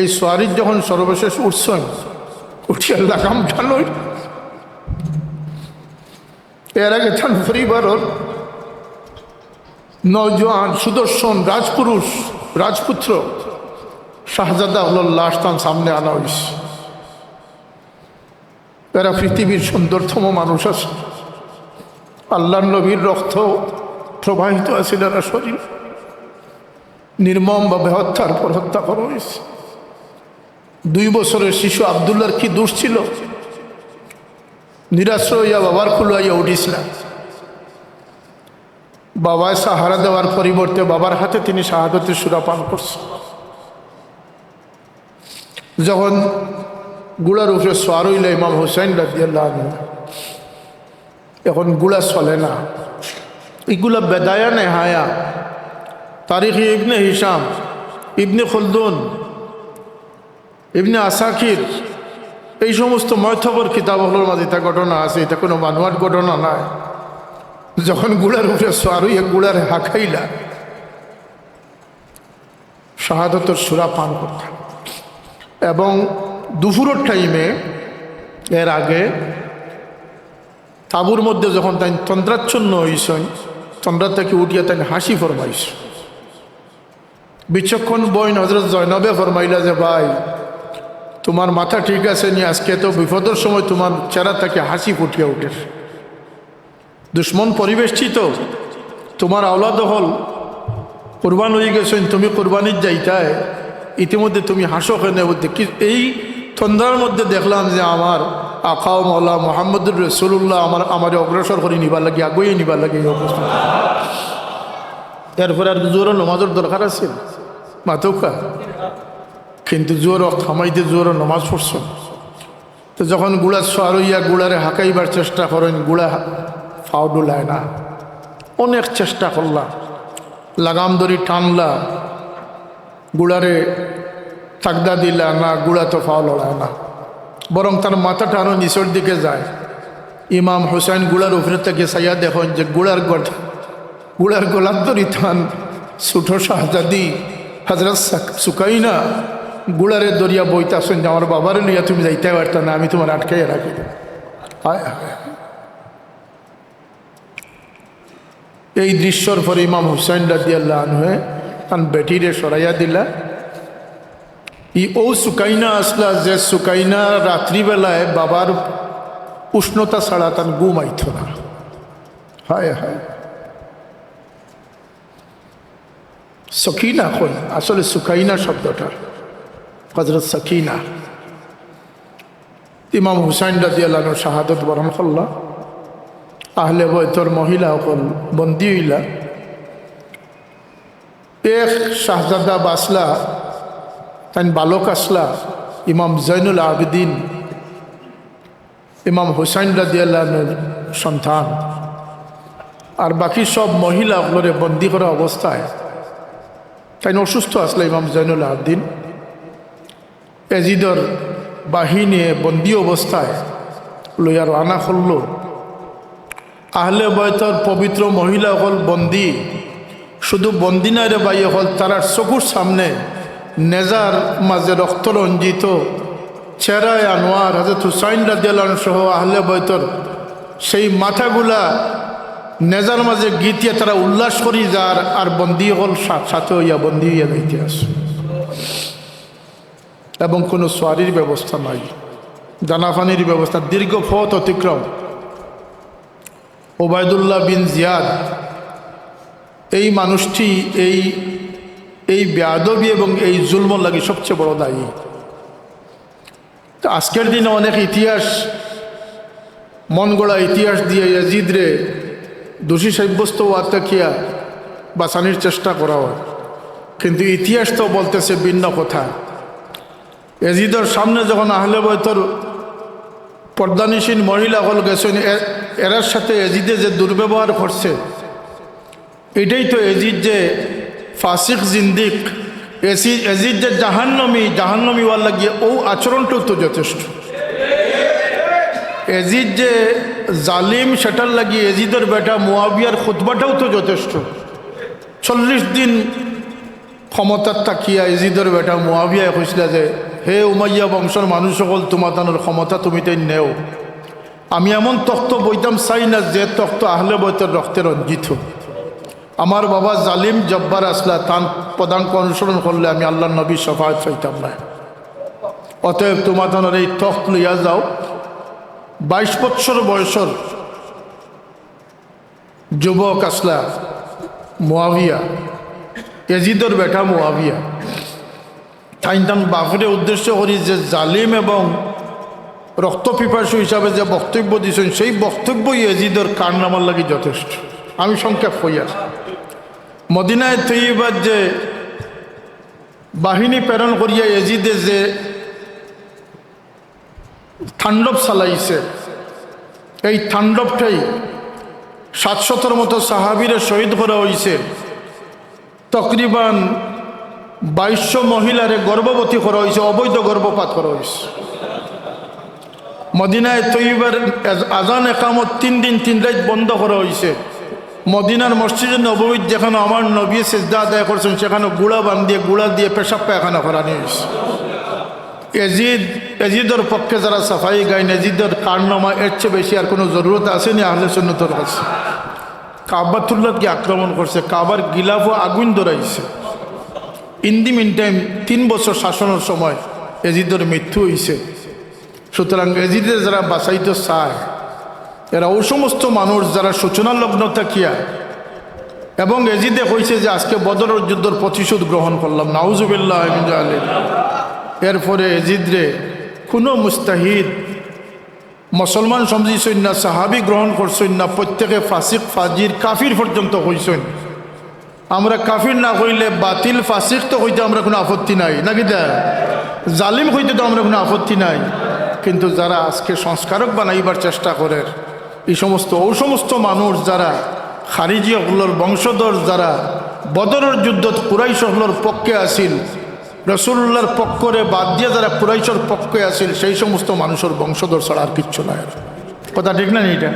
এই সোয়ারির যখন সর্বশেষ উঠছেন উঠিয়া লাগাম ঠানই এর আগে ঠান পরিবারের নওজোয়ান সুদর্শন রাজপুরুষ রাজপুত্র শাহজাদা হল লাশ তার সামনে আনা হয়েছে। এরা পৃথিবীর সুন্দরতম মানুষ আছে, আল্লাহ নবীর রক্ত প্রবাহিত আছে এরা শরীর, নির্মমভাবে হত্যার পর হত্যা করা হয়েছে। 2 বছরের শিশু আবদুল্লার কি দোষ ছিল? নিরাশ্রয় হইয়া বাবার কুলাইয়া উঠিছিল। বাবায় সাহারা দেওয়ার পরিবর্তে বাবার হাতে তিনি শাহাদতের সুরা পান করছেন। যখন গুড়ার উপরে সোয়ার হইল ইমাম হুসাইন রাদিয়াল্লাহু আনহু, এখন গুড়া চলে না। এগুলা বেদায়া নেহায়া তারিখ ইবনে হিসাম, ইবনে খুলদুন, ইবনে আসাকির, এই সমস্ত ময়থবর কিতাবগুলোর মাঝে এটা ঘটনা আছে, এটা কোনো বানোয়াট ঘটনা নয়। যখন গুড়ার উপরে সোয়ার হইয়া গুড়ার হাঁকাইলা শাহাদতের সুরা পান করতাম। এবং দুপুরের টাইমে এর আগে তাবুর মধ্যে যখন তাই তন্দ্রাচ্ছন্ন হয়েছেন, তন্দ্রা থেকে উঠিয়া তাই হাসি ফরমাইছ। বিচক্ষণ বোন হযরত জয়নবে ফরমাইলা যে ভাই তোমার মাথা ঠিক আছে নি? আজকে তো বিপদের সময় তোমার চেহারা থেকে হাসি ফুটিয়া উঠে। দুশ্মন পরিবেষ্টিত, তোমার আওলাদ হল কোরবান হয়ে গেছেন, তুমি কোরবানির যাইতায় ইতিমধ্যে তুমি হাসো কেন? এই তন্দ্রার মধ্যে দেখলাম যে আমার আকাও মৌলা মোহাম্মদুর রসুল্লাহ আমার অগ্রসর করে নিবার লাগে, আগুয়ে নিবার লাগে এই অবস্থা। এরপরে আর জোর নমাজের দরকার আছে মাথৌকা, কিন্তু জোর থামাইতে জোর নমাজ পড়ছ। তো যখন গুড়া সোয়ার হইয়া গুড়ারে হাঁকাইবার চেষ্টা করেন, গুড়া ফাও ডুলায় না। অনেক চেষ্টা করলা, লাগাম দড়ি টানলা, গুড়ারে তাকদা দিলা না, গুড়া তো ফাও লড়ায় না, বরং তার মাথাটা আরো নিচের দিকে যায়। ইমাম হুসাইন গুড়ার উপরে থেকে চাইয়া দেখেন যে গুড়ার গলার দড়ি টান ছোট শাহজাদি হযরত সুকাইনা গুড়ারে দরিয়া বইতাছেন যে আমার বাবারে লইয়া তুমি যাইতে পারত না, আমি তোমার আটকাইয়া রাখি। এই দৃশ্যর পরে ইমাম হুসাইন রাদিয়াল্লাহু আনহু তান বেটিরে সরাইয়া দিলা। ও সুকাইনা আসলা যে সুকাইনা রাত্রিবেলায় বাবার উষ্ণতা ছাড়া তার ঘুম আইত না। হায় হায়, সকিনা কই আসলে সুকাইনা শব্দটা হযরত সকিনা। ইমাম হুসাইন রাদিয়াল্লাহু আনহু শাহাদত বরণ করলা। আহলে বয়তর মহিলা সকল বন্দী হইলা। এক শাহজাদা বাসলা, তাই বালক আসলা ইমাম জৈনুল আবেদিন, ইমাম হুসাইন রাদিয়াল্লাহু আনহুর সন্তান। আর বাকি সব মহিলা সকলরে বন্দী করা অবস্থায় তাই অসুস্থ আসলা ইমাম জৈনুল আবেদিন। এজিদর বাহিনী বন্দী অবস্থায় লইয়া রানা করল। আহলে বয়তর পবিত্র মহিলা হল বন্দী, শুধু বন্দী নাই রে ভাই হল, তারা চকুর সামনে নেজার মাঝে রক্তরঞ্জিত চেহারায় আনোয়ার হযরত হুসাইন রাদিয়াল্লাহু আনহু সহ আহলে বয়তর সেই মাথাগুলা নেজার মাঝে গীতিয়ে তারা উল্লাস করি যার, আর বন্দী হল সাথে হইয়া বন্দী হইয়া যাইতে আসে। এবং কোনো সোয়ারির ব্যবস্থা নাই, জানাফানির ব্যবস্থা। দীর্ঘ পথ অতিক্রম। ওবায়দুল্লাহ বিন জিয়াদ এই মানুষটি এই বেয়াদবি এবং এই জুলমর লাগি সবচেয়ে বড় দায়ী। তো আজকের দিনে অনেক ইতিহাস, মন গড়া ইতিহাস দিয়ে ইয়াজিদরে দোষী সাব্যস্ত ওয়াত্তাকিয়া বাঁচানোর চেষ্টা করা হয়, কিন্তু ইতিহাস তো বলতেছে ভিন্ন কথা। ইয়াজিদের সামনে যখন আহলে বয়তর পর্দানিসীন মহিলা হল গেছেন, এরার সাথে ইয়াজিদে যে দুর্ব্যবহার করছে, এটাই তো ইয়াজিদ যে ফাসিক জিন্দিক, ইয়াজিদ যে জাহান্নমী ওয়াল্লা গিয়ে ও আচরণটাও তো যথেষ্ট। ইয়াজিদ যে জালিম সেটার লাগিয়ে ইয়াজিদের বেটা মুয়াবিয়ার খুতবাটাও তো যথেষ্ট। 40 দিন ক্ষমতার তাকিয়া ইজিদের বেটা মুয়াবিয়া কৈছিল যে হে উমাইয়া বংশের মানুষ সকল তোমাদের ক্ষমতা তুমি তাই নেও, আমি এমন তখ্ত বইতাম চাই না যে তখ্ত আহলে বৈতের রক্তে রঞ্জিত। আমার বাবা জালিম জব্বার আসলা তান পদাঙ্ক অনুসরণ করলে আমি আল্লাহ নবী শফাত পাইতাম না। অতএব তোমাদের এই তখ্ত লইয়া যাও। 22 বছর বয়সের যুবক আসলা মুয়াবিয়া, এজিদর বেটা মুয়াবিয়া, তাই বাপরে উদ্দেশ্য করি যে জালিম এবং রক্তপিপাসু হিসাবে যে বক্তব্য দিয়েছেন সেই বক্তব্যই এজিদর কারনামার লাগি যথেষ্ট। আমি সংক্ষেপ হইয়া মদিনায় তৈবার যে বাহিনী প্রেরণ করিয়া এজিদে যে তাণ্ডব চালাইছে, এই তাণ্ডবটাই 700 মতো সাহাবীরে শহীদ করা হয়েছে। তকরিবান 2200 মহিলারে গর্ভবতী করা হয়েছে, অবৈধ গর্ভপাত করা হয়েছে। মদিনায় তৈবার আজান একামত 3 দিন 3 রাত বন্ধ করা হয়েছে। মদিনার মসজিদে নববীত যেখানে আমার নবী সিজদা আদায় করছেন সেখানে গুড়া বান্ধিয়ে গুড়া দিয়ে পেশাব পায়খানা করানো হয়েছে। এজিদের পক্ষে যারা সাফাই গাইন এজিদের কারনামা এর চেয়ে বেশি আর কোনো জরুরত আসেনি আহলে সুন্নতের কাছে। কাবাতুল্লাহকে আক্রমণ করছে, কাবার গিলাফ আগুন ধরাইছে। ইন দি মিন টাইম 3 বছর শাসনের সময় এজিদের মৃত্যু হয়েছে। সুতরাং এজিদের যারা বাঁচাইতে চায় এরা ওই সমস্ত মানুষ যারা সূচনা লগ্ন থাকিয়া এবং এজিদে কইছে যে আজকে বদরের যুদ্ধের প্রতিশোধ গ্রহণ করলাম, নাউজুবিল্লাহ মিন জালিক। এরপরে এজিদরে কোনো মুস্তাহিদ মুসলমান সমঝিছেন না, সাহাবি গ্রহণ করছেন না, প্রত্যেকে ফাসিক ফাজির কাফির পর্যন্ত হইছেন। আমরা কাফির না হইলে বাতিল ফাসিক তো হইতে আমরা কোনো আপত্তি নাই নাকি, দা জালিম হইতে তো আমরা কোনো আপত্তি নাই। কিন্তু যারা আজকে সংস্কারক বানাইবার চেষ্টা করে এই সমস্ত মানুষ যারা খারিজি হকলর বংশধর, যারা বদরের যুদ্ধত কুরাইশ হকলর পক্ষে আসিল, রসুল্লাহর পক্ষরে বাদ দিয়ে যারা কুরাইশের পক্ষে আসিল, সেই সমস্ত মানুষের বংশধর ছাড়া আর কিচ্ছু নাই। কথা ঠিক না এটা?